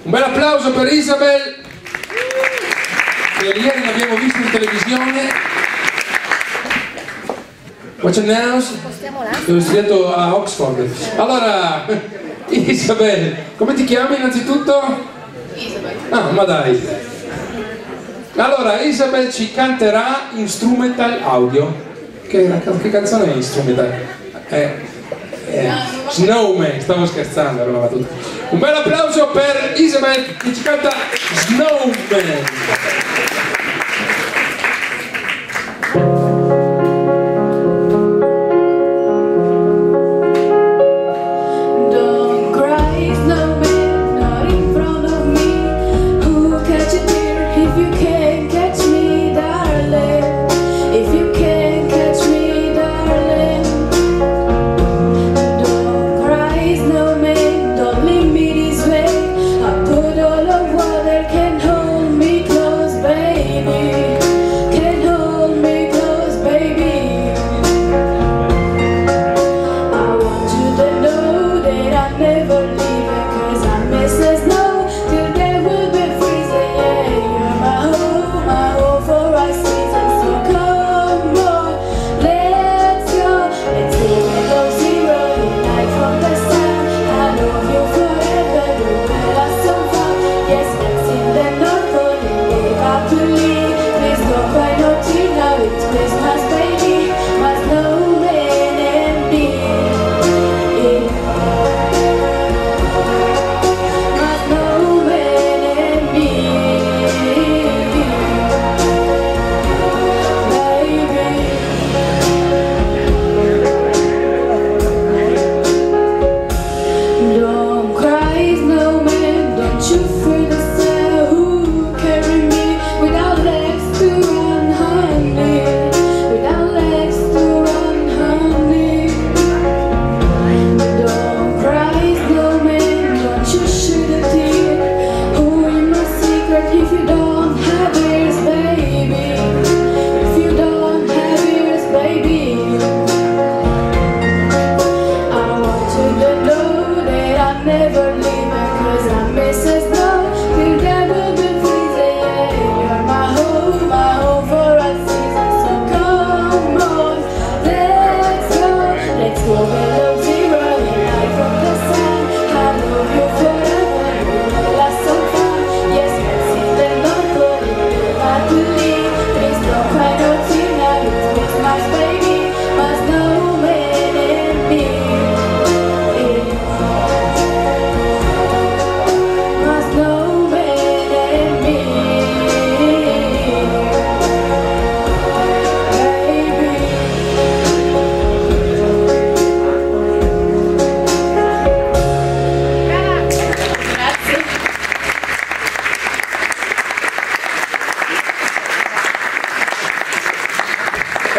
Un bel applauso per Isabel, che ieri l'abbiamo visto in televisione. Watching House, dove ho studiato a Oxford. Allora, Isabel, come ti chiami innanzitutto? Isabel. Ah, ma dai. Allora, Isabel ci canterà Instrumental Audio. Che canzone è Instrumental? Snowman, stavo scherzando, allora va tutto. Un bel applauso per Isabel che ci canta Snowman.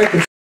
Ecco.